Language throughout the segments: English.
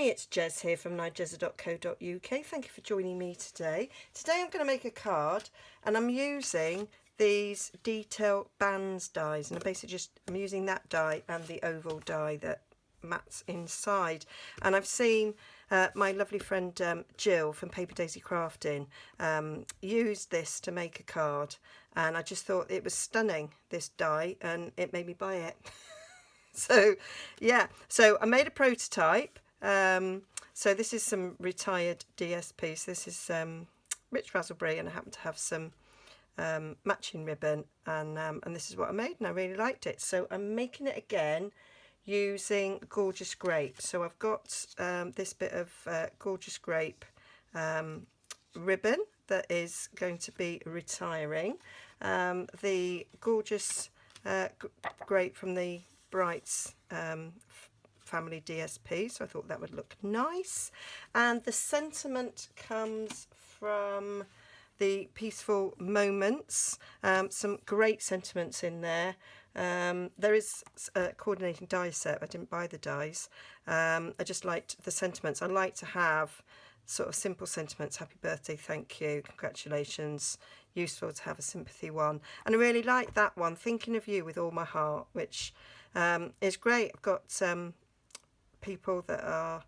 it's Jez here from Nigezza.co.uk. Thank you for joining me today. Today I'm going to make a card and I'm using these detail bands dies, and I'm using that die and the oval die that mats inside. And I've seen my lovely friend Jill from Paper Daisy Crafting use this to make a card, and I just thought it was stunning, this die, and it made me buy it. So yeah, so I made a prototype. So this is some retired DSP. So this is rich raspberry, and I happen to have some matching ribbon, and this is what I made, and I really liked it. So I'm making it again using Gorgeous Grape. So I've got this bit of Gorgeous Grape ribbon that is going to be retiring. The Gorgeous Grape from the Brights family DSP, so I thought that would look nice. And the sentiment comes from the Peaceful Moments. Some great sentiments in there. There is a coordinating die set. I didn't buy the dies. I just liked the sentiments. I like to have sort of simple sentiments: happy birthday, thank you, congratulations, useful to have a sympathy one. And I really like that one, thinking of you with all my heart, which is great. I've got people that are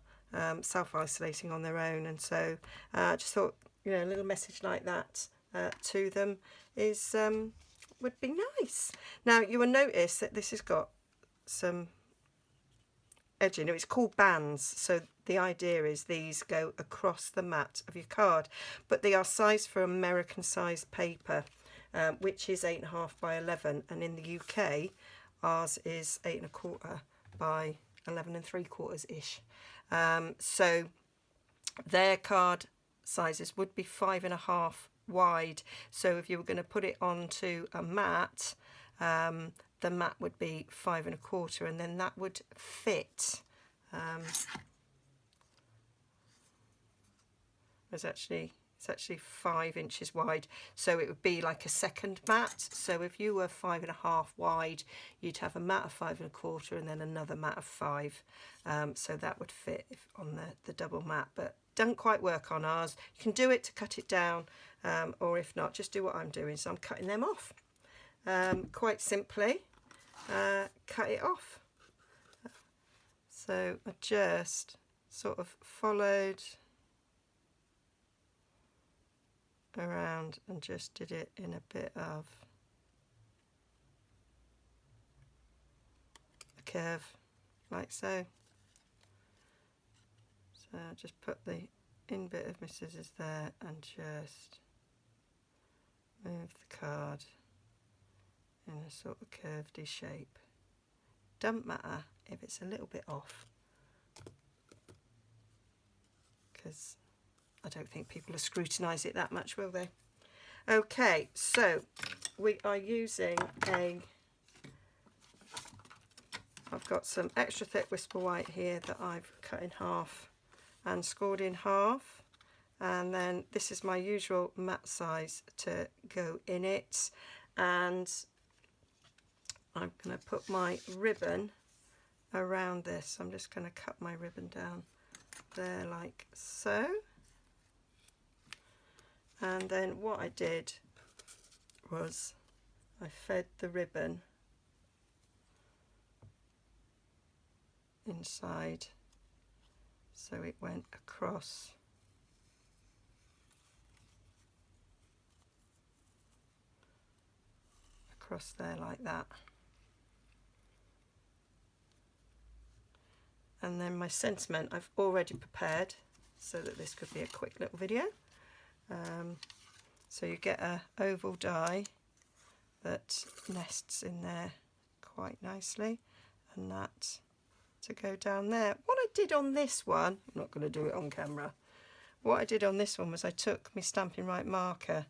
self-isolating on their own, and so I just thought, you know, a little message like that to them is would be nice. Now you will notice that this has got some edging. It's called bands, so the idea is these go across the mat of your card, but they are sized for American sized paper, which is 8.5 by 11, and in the UK ours is 8.25 by 11 3/4 ish. So their card sizes would be 5.5 wide. So if you were going to put it onto a mat, the mat would be 5.25, and then that would fit. It's actually 5 inches wide, so it would be like a second mat. So if you were 5.5 wide, you'd have a mat of 5.25 and then another mat of 5. So that would fit on the double mat, but doesn't quite work on ours. You can do it to cut it down, or if not, just do what I'm doing. So I'm cutting them off. Quite simply, cut it off. So I just sort of followed around and just did it in a bit of a curve, like so. So I just put the in bit of my scissors there and just move the card in a sort of curvedy shape. Doesn't matter if it's a little bit off, because I don't think people will scrutinise it that much, will they? Okay, so we are using I've got some extra thick Whisper White here that I've cut in half and scored in half, and then this is my usual mat size to go in it, and I'm going to put my ribbon around this. I'm just going to cut my ribbon down there like so. And then what I did was I fed the ribbon inside, so it went across there like that. And then my sentiment I've already prepared so that this could be a quick little video. So you get a oval die that nests in there quite nicely, and that to go down there. What I did on this one, I'm not going to do it on camera, what I did on this one was I took my Stampin' Right marker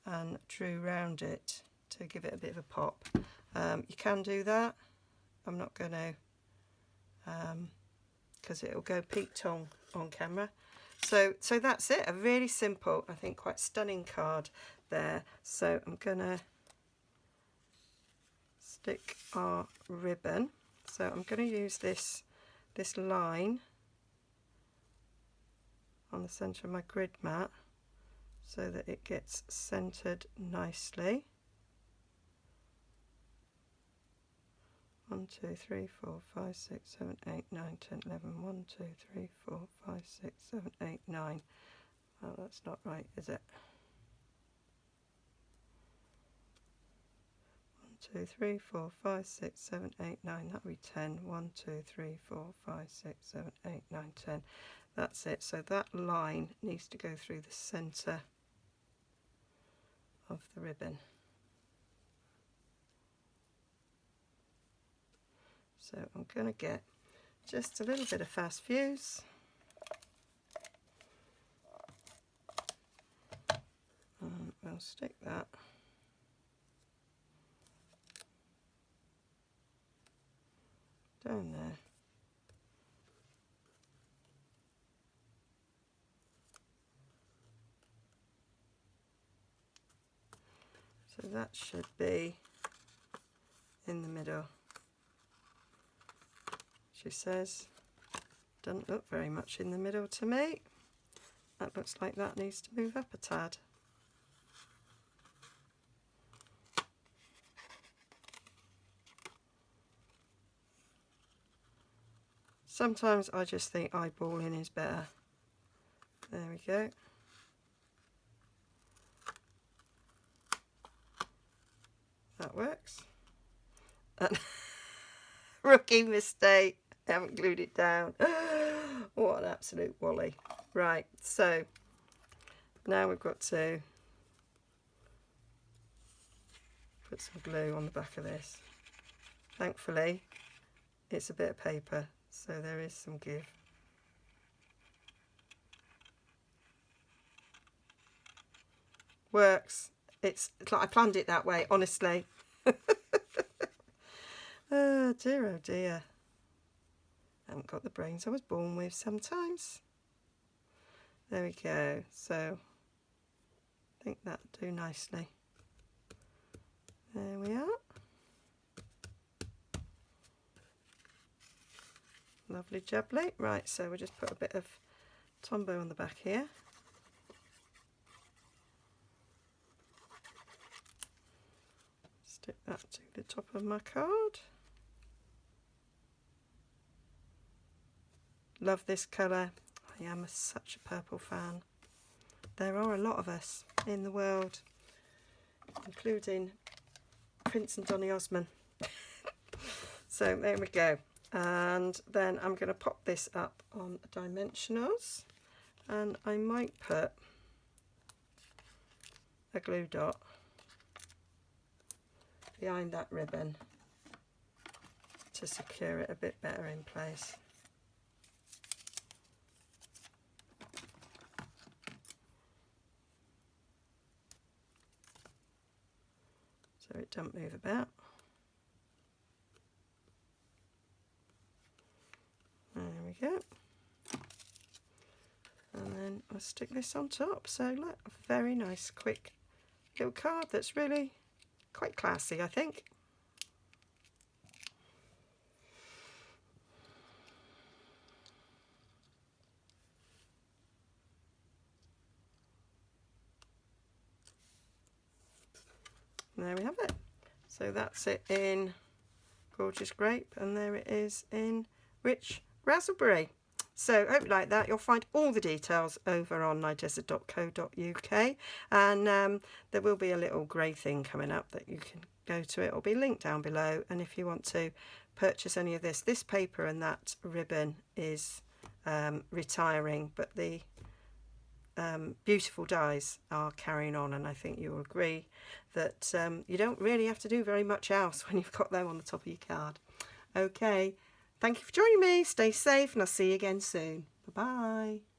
and drew round it to give it a bit of a pop. You can do that. I'm not going to, because it'll go peaked on camera. So that's it, a really simple, I think quite stunning card there. So I'm going to stick our ribbon. So I'm going to use this line on the centre of my grid mat so that it gets centred nicely. 1, 2, 3, 4, 5, 6, 7, 8, 9, 10, 11. 1, 2, 3, 4, 5, 6, 7, 8, 9. Oh, that's not right, is it? 1, 2, 3, 4, 5, 6, 7, 8, 9. That'll be 10. 1, 2, 3, 4, 5, 6, 7, 8, 9, 10. That's it. So that line needs to go through the centre of the ribbon. So I'm going to get just a little bit of fast fuse. And we'll stick that down there. So that should be in the middle. She says, doesn't look very much in the middle to me. That looks like that needs to move up a tad. Sometimes I just think eyeballing is better. There we go. That works. And rookie mistake. I haven't glued it down. What an absolute wally. Right, so now we've got to put some glue on the back of this. Thankfully, it's a bit of paper, so there is some give. Works. It's like I planned it that way, honestly. Oh dear. I haven't got the brains I was born with sometimes. There we go. So I think that'll do nicely. There we are. Lovely jubbly. Right, so we'll just put a bit of Tombow on the back here. Stick that to the top of my card. Love this colour. I am such a purple fan. There are a lot of us in the world, including Prince and Donny Osmond. So there we go. And then I'm going to pop this up on dimensionals, and I might put a glue dot behind that ribbon to secure it a bit better in place. So it doesn't move about. There we go. And then I'll stick this on top. So look, a very nice quick little card that's really quite classy, I think. And there we have it. So that's it in Gorgeous Grape, and there it is in Rich Raspberry. So hope you like that. You'll find all the details over on nigezza.co.uk, and there will be a little grey thing coming up that you can go to. It will be linked down below, and if you want to purchase any of this paper and that ribbon is retiring, but the beautiful dies are carrying on, and I think you'll agree that you don't really have to do very much else when you've got them on the top of your card. Okay, thank you for joining me. Stay safe, and I'll see you again soon. Bye bye.